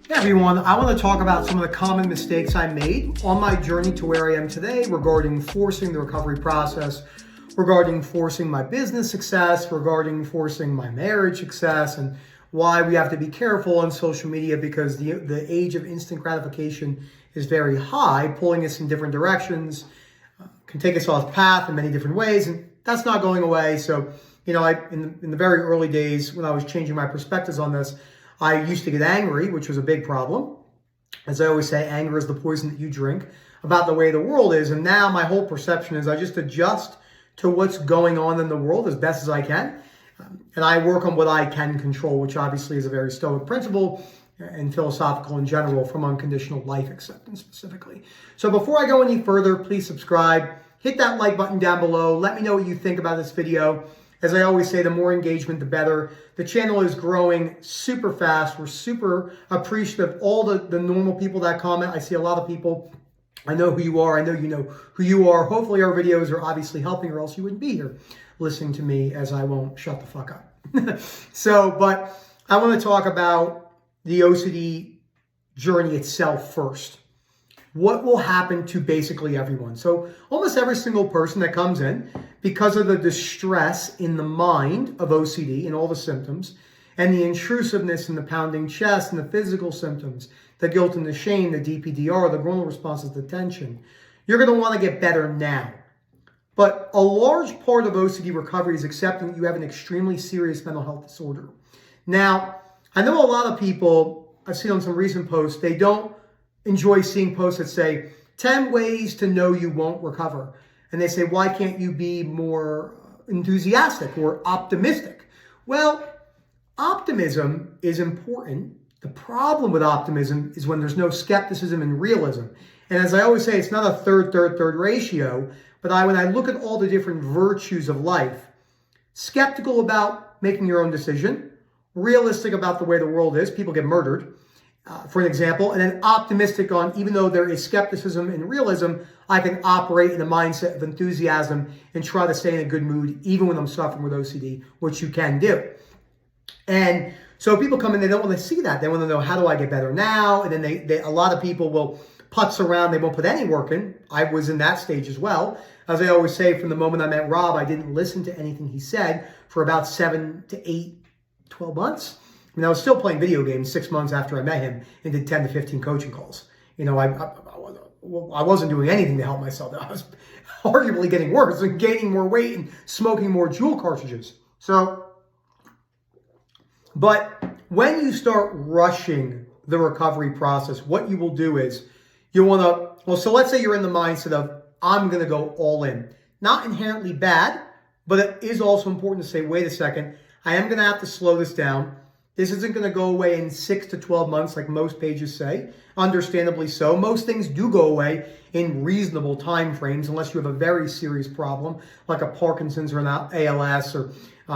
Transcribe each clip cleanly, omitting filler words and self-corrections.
Hey everyone, I want to talk about some of the common mistakes I made on my journey to where I am today regarding forcing the recovery process, regarding forcing my business success, regarding forcing my marriage success, and why we have to be careful on social media because the age of instant gratification is very high, pulling us in different directions, can take us off path in many different ways, and that's not going away. So, in the very early days when I was changing my perspectives on this, I used to get angry, which was a big problem. As I always say, anger is the poison that you drink about the way the world is. And now my whole perception is I just adjust to what's going on in the world as best as I can. And I work on what I can control, which obviously is a very Stoic principle and philosophical in general from unconditional life acceptance specifically. So before I go any further, please subscribe, hit that like button down below. Let me know what you think about this video. As I always say, the more engagement, the better. The channel is growing super fast. We're super appreciative of all the normal people that comment. I see a lot of people. I know who you are. I know you know who you are. Hopefully our videos are obviously helping, or else you wouldn't be here listening to me, as I won't shut the fuck up. But I want to talk about the OCD journey itself first. What will happen to basically everyone? So almost every single person that comes in, because of the distress in the mind of OCD and all the symptoms, and the intrusiveness and the pounding chest and the physical symptoms, the guilt and the shame, the DPDR, the groinal responses, the tension, you're going to want to get better now. But a large part of OCD recovery is accepting that you have an extremely serious mental health disorder. Now, I know a lot of people, I've seen on some recent posts, they don't enjoy seeing posts that say 10 ways to know you won't recover. And they say, why can't you be more enthusiastic or optimistic? Well, optimism is important. The problem with optimism is when there's no skepticism and realism. And as I always say, it's not a third ratio, but when I look at all the different virtues of life, skeptical about making your own decision, realistic about the way the world is, people get murdered, for an example, and then optimistic on, even though there is skepticism and realism, I can operate in a mindset of enthusiasm and try to stay in a good mood, even when I'm suffering with OCD, which you can do. And so people come in, they don't want to see that. They want to know, how do I get better now? And then a lot of people will putz around. They won't put any work in. I was in that stage as well. As I always say, from the moment I met Rob, I didn't listen to anything he said for about 7 to 8, 12 months. I was still playing video games 6 months after I met him and did 10 to 15 coaching calls. I wasn't doing anything to help myself. I was arguably getting worse and gaining more weight and smoking more Juul cartridges. But when you start rushing the recovery process, what you will do is you want to, so let's say you're in the mindset of, I'm going to go all in. Not inherently bad, but it is also important to say, wait a second, I am going to have to slow this down. This isn't going to go away in 6 to 12 months like most pages say, understandably so. Most things do go away in reasonable time frames unless you have a very serious problem like a Parkinson's or an ALS or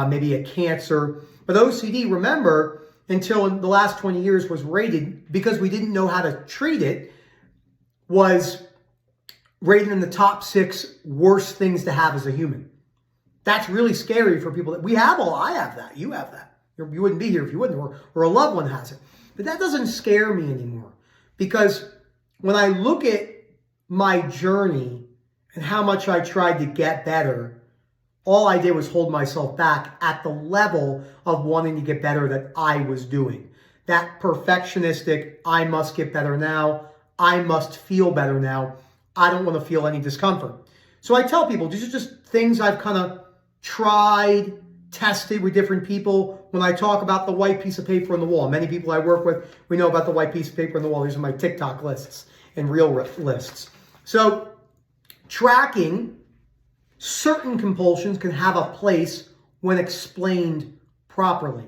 maybe a cancer. But OCD, remember, until in the last 20 years was rated, because we didn't know how to treat it, was rated in the top 6 worst things to have as a human. That's really scary for people. I have that, you have that. You wouldn't be here if you wouldn't, or a loved one has it. But that doesn't scare me anymore, because when I look at my journey and how much I tried to get better, all I did was hold myself back at the level of wanting to get better that I was doing. That perfectionistic, I must get better now, I must feel better now, I don't want to feel any discomfort. So I tell people, these are just things I've kind of tried, tested with different people. When I talk about the white piece of paper on the wall, many people I work with, we know about the white piece of paper on the wall. These are my TikTok lists and reel lists. So tracking certain compulsions can have a place when explained properly.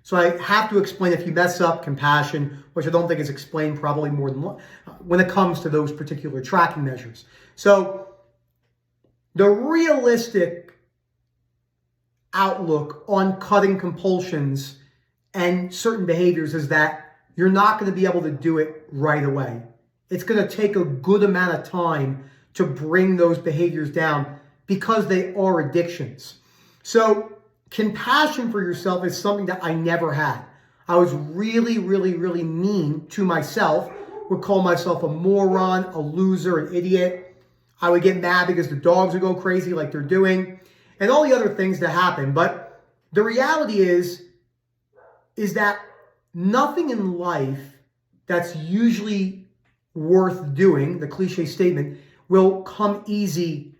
So I have to explain, if you mess up, compassion, which I don't think is explained probably more than one, when it comes to those particular tracking measures. So the realistic outlook on cutting compulsions and certain behaviors is that you're not going to be able to do it right away. It's going to take a good amount of time to bring those behaviors down because they are addictions. So compassion for yourself is something that I never had. I was really, really, really mean to myself, would call myself a moron, a loser, an idiot. I would get mad because the dogs would go crazy like they're doing, and all the other things that happen. But the reality is that nothing in life that's usually worth doing, the cliche statement, will come easy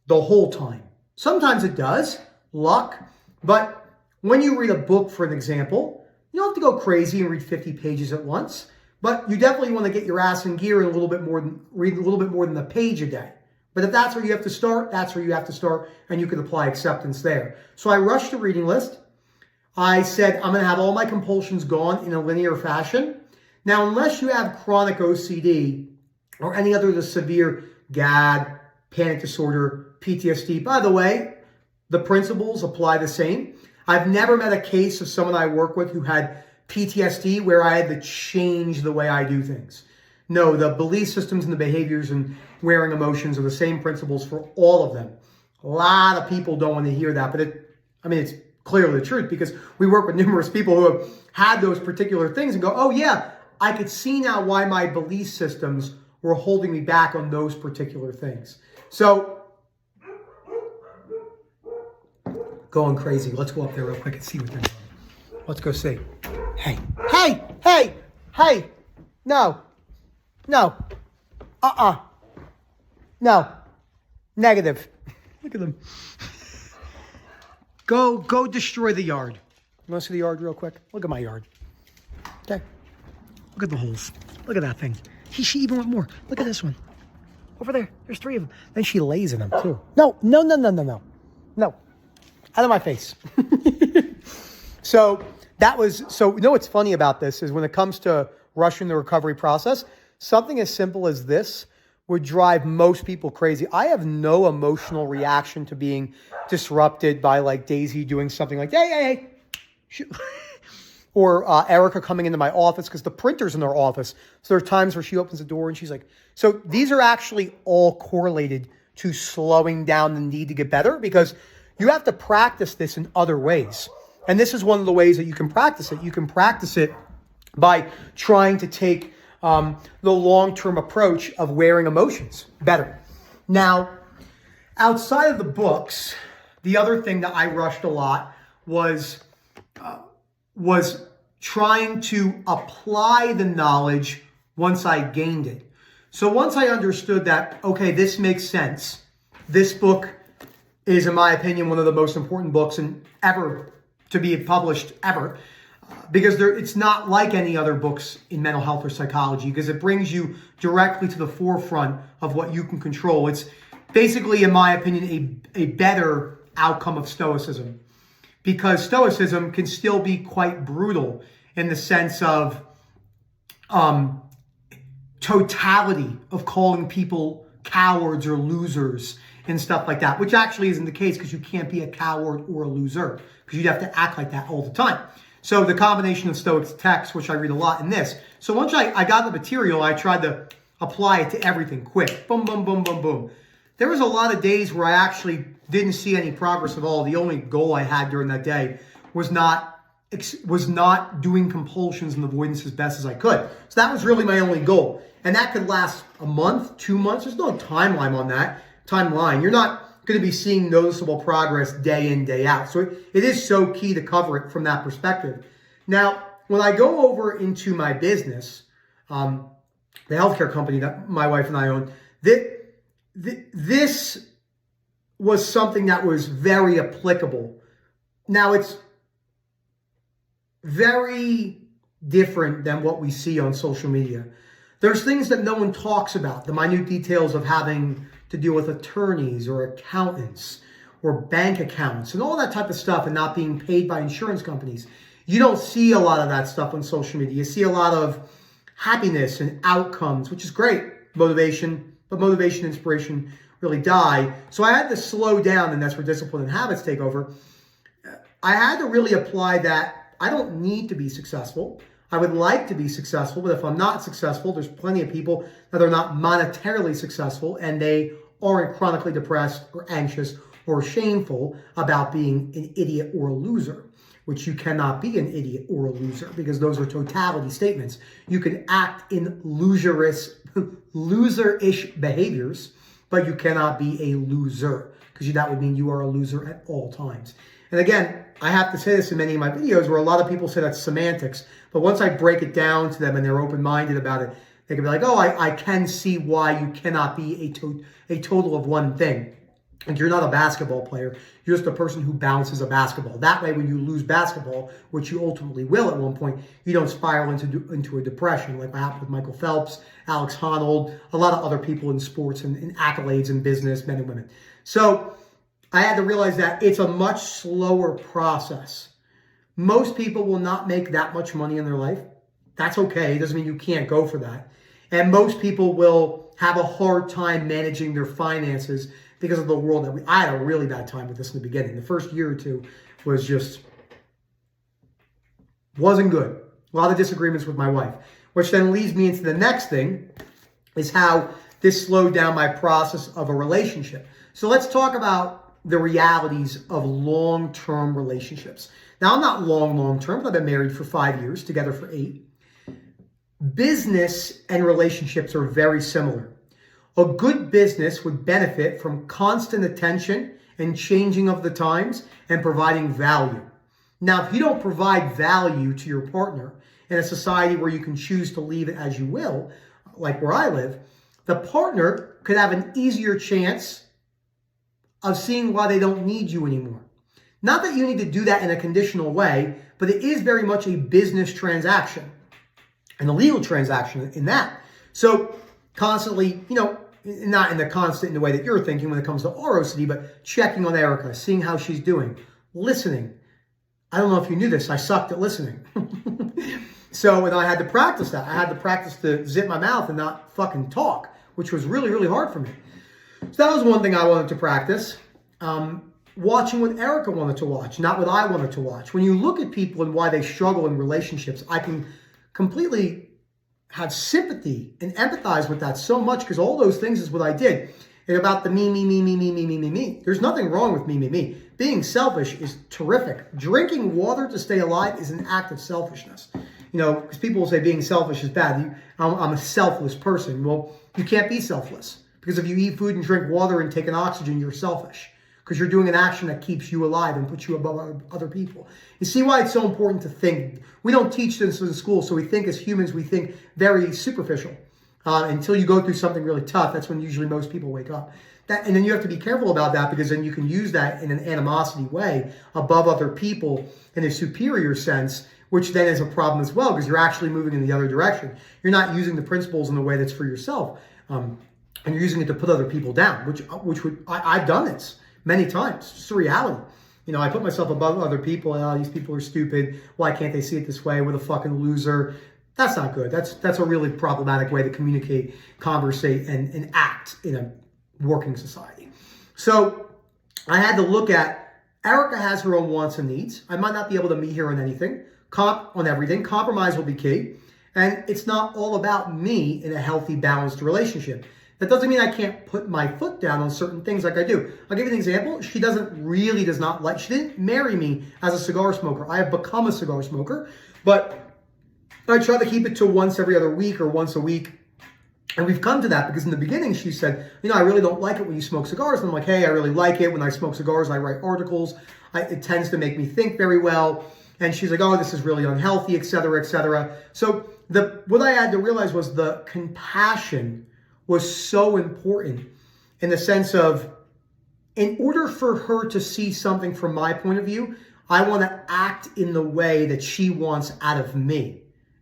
the whole time. Sometimes it does, luck, but when you read a book, for an example, you don't have to go crazy and read 50 pages at once, but you definitely want to get your ass in gear and read a little bit more than a page a day. But if that's where you have to start, that's where you have to start, and you can apply acceptance there. So I rushed the reading list. I said, I'm going to have all my compulsions gone in a linear fashion. Now, unless you have chronic OCD or any other of the severe GAD, panic disorder, PTSD, by the way, the principles apply the same. I've never met a case of someone I work with who had PTSD where I had to change the way I do things. No, the belief systems and the behaviors and wearing emotions are the same principles for all of them. A lot of people don't want to hear that, but it's clearly the truth because we work with numerous people who have had those particular things and go, oh yeah, I could see now why my belief systems were holding me back on those particular things. So, going crazy. Let's go up there real quick and see what they're doing. Let's go see. Hey. No. No. Negative. Look at them. Go destroy the yard. You want to see the yard real quick? Look at my yard. Okay. Look at the holes. Look at that thing. She even went more. Look at this one. Over there. There's 3 of them. Then she lays in them too. No. Out of my face. So you know what's funny about this is when it comes to rushing the recovery process, something as simple as this would drive most people crazy. I have no emotional reaction to being disrupted by like Daisy doing something like, hey. Or Erica coming into my office because the printer's in their office. So there are times where she opens the door and she's like, so these are actually all correlated to slowing down the need to get better because you have to practice this in other ways. And this is one of the ways that you can practice it. You can practice it by trying to take the long-term approach of wearing emotions better. Now, outside of the books, the other thing that I rushed a lot was trying to apply the knowledge once I gained it. So once I understood that, okay, this makes sense. This book is, in my opinion, one of the most important books ever to be published ever. Because it's not like any other books in mental health or psychology because it brings you directly to the forefront of what you can control. It's basically, in my opinion, a better outcome of Stoicism. Because Stoicism can still be quite brutal in the sense of totality of calling people cowards or losers and stuff like that, which actually isn't the case because you can't be a coward or a loser because you'd have to act like that all the time. So the combination of Stoic texts, which I read a lot in this. So once I got the material, I tried to apply it to everything quick. Boom, boom, boom, boom, boom. There was a lot of days where I actually didn't see any progress at all. The only goal I had during that day was not doing compulsions and avoidance as best as I could. So that was really my only goal. And that could last a month, 2 months. There's no timeline on that. You're not going to be seeing noticeable progress day in, day out. So it is so key to cover it from that perspective. Now, when I go over into my business, the healthcare company that my wife and I own, this was something that was very applicable. Now, it's very different than what we see on social media. There's things that no one talks about, the minute details of having to deal with attorneys or accountants or bank accounts and all that type of stuff and not being paid by insurance companies. You don't see a lot of that stuff on social media. You see a lot of happiness and outcomes, which is great, motivation, but motivation and inspiration really die. So I had to slow down, and that's where discipline and habits take over. I had to really apply that I don't need to be successful. I would like to be successful, but if I'm not successful, there's plenty of people that are not monetarily successful and they aren't chronically depressed or anxious or shameful about being an idiot or a loser. which you cannot be an idiot or a loser because those are totality statements. You can act in loser-ish behaviors, but you cannot be a loser because that would mean you are a loser at all times. And again, I have to say this in many of my videos where a lot of people say that's semantics, but once I break it down to them and they're open-minded about it, they can be like, oh, I can see why you cannot be a total of one thing. And you're not a basketball player. You're just a person who bounces a basketball. That way, when you lose basketball, which you ultimately will at one point, you don't spiral into a depression like what happened with Michael Phelps, Alex Honnold, a lot of other people in sports and in accolades in business, men and women. So I had to realize that it's a much slower process. Most people will not make that much money in their life. That's okay. It doesn't mean you can't go for that. And most people will have a hard time managing their finances because of the world that I had a really bad time with this in the beginning. The first year or two wasn't good. A lot of disagreements with my wife, which then leads me into the next thing, is how this slowed down my process of a relationship. So let's talk about the realities of long-term relationships. Now, I'm not long-term, but I've been married for 5 years, together for 8. Business and relationships are very similar. A good business would benefit from constant attention and changing of the times and providing value. Now, if you don't provide value to your partner in a society where you can choose to leave it as you will, like where I live, the partner could have an easier chance of seeing why they don't need you anymore. Not that you need to do that in a conditional way, but it is very much a business transaction and a legal transaction in that. So constantly, not in the way that you're thinking when it comes to our OCD, but checking on Erica, seeing how she's doing, listening. I don't know if you knew this, I sucked at listening. So, and I had to practice that. I had to practice to zip my mouth and not fucking talk, which was really, really hard for me. So that was one thing I wanted to practice. Watching what Erica wanted to watch, not what I wanted to watch. When you look at people and why they struggle in relationships, I can completely have sympathy and empathize with that so much because all those things is what I did. It's about the me. There's nothing wrong with me. Being selfish is terrific. Drinking water to stay alive is an act of selfishness. Because people will say being selfish is bad. I'm a selfless person. Well, you can't be selfless because if you eat food and drink water and take an oxygen, you're selfish because you're doing an action that keeps you alive and puts you above other people. You see why it's so important to think. We don't teach this in school, so we think as humans, we think very superficial. Until you go through something really tough, that's when usually most people wake up. And then you have to be careful about that because then you can use that in an animosity way above other people in a superior sense, which then is a problem as well because you're actually moving in the other direction. You're not using the principles in a way that's for yourself, and you're using it to put other people down, I've done this many times. It's just a reality. I put myself above other people. Oh, these people are stupid. Why can't they see it this way? What a fucking loser. That's not good. That's a really problematic way to communicate, conversate, and act in a working society. So I had to look at, Erica has her own wants and needs. I might not be able to meet her on everything. Compromise will be key. And it's not all about me in a healthy, balanced relationship. That doesn't mean I can't put my foot down on certain things like I do. I'll give you an example. She didn't marry me as a cigar smoker. I have become a cigar smoker, but I try to keep it to once every other week or once a week. And we've come to that because in the beginning she said, I really don't like it when you smoke cigars. And I'm like, hey, I really like it. When I smoke cigars, I write articles. It tends to make me think very well. And she's like, oh, this is really unhealthy, et cetera, et cetera. So what I had to realize was the compassion was so important in the sense of, in order for her to see something from my point of view, I want to act in the way that she wants out of me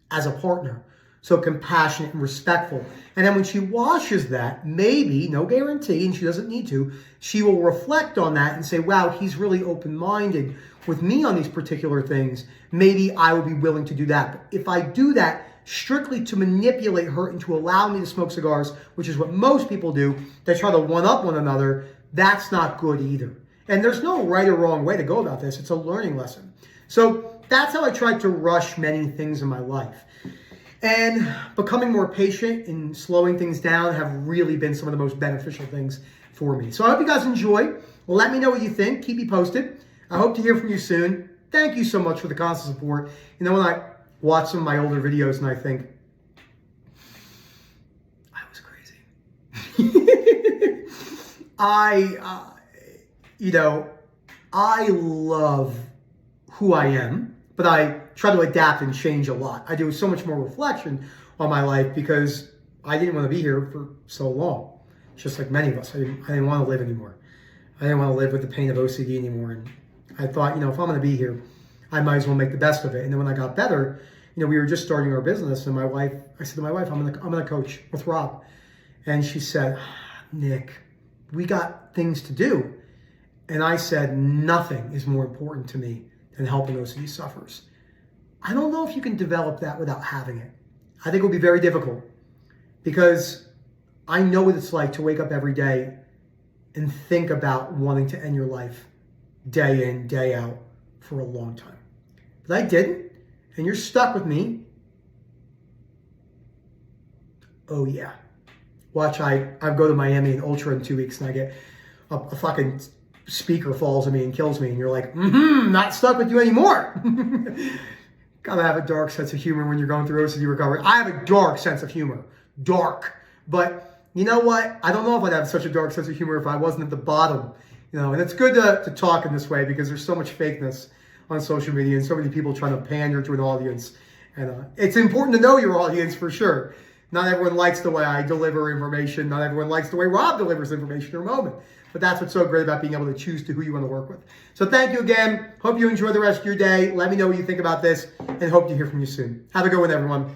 as a partner. So compassionate and respectful. And then when she watches that, maybe, no guarantee, and she doesn't need to, she will reflect on that and say, wow, he's really open-minded with me on these particular things. Maybe I would be willing to do that. But if I do that strictly to manipulate her and to allow me to smoke cigars, which is what most people do, they try to one-up one another, that's not good either. And there's no right or wrong way to go about this. It's a learning lesson. So that's how I tried to rush many things in my life. And becoming more patient and slowing things down have really been some of the most beneficial things for me. So I hope you guys enjoy. Let me know what you think. Keep me posted. I hope to hear from you soon. thank you so much for the constant support. You know, when I watch some of my older videos and I think, I was crazy. I love who I am, but I try to adapt and change a lot. I do so much more reflection on my life because I didn't want to be here for so long. Just like many of us, I didn't want to live anymore. I didn't want to live with the pain of OCD anymore. And I thought, if I'm going to be here, I might as well make the best of it. And then when I got better, we were just starting our business, and I said to my wife, I'm going to coach with Rob. And she said, Nick, we got things to do. And I said, nothing is more important to me than helping OCD sufferers. I don't know if you can develop that without having it. I think it will be very difficult because I know what it's like to wake up every day and think about wanting to end your life day in, day out for a long time. But I didn't, and you're stuck with me. Oh yeah. Watch, I go to Miami and Ultra in 2 weeks and I get a fucking speaker falls on me and kills me, and you're like, not stuck with you anymore. Gotta have a dark sense of humor when you're going through OCD recovery. I have a dark sense of humor. Dark. But you know what? I don't know if I'd have such a dark sense of humor if I wasn't at the bottom. And it's good to talk in this way because there's so much fakeness on social media and so many people trying to pander to an audience. And it's important to know your audience for sure. Not everyone likes the way I deliver information. Not everyone likes the way Rob delivers information in a moment. But that's what's so great about being able to choose to who you want to work with. So thank you again. Hope you enjoy the rest of your day. Let me know what you think about this and hope to hear from you soon. Have a good one, everyone.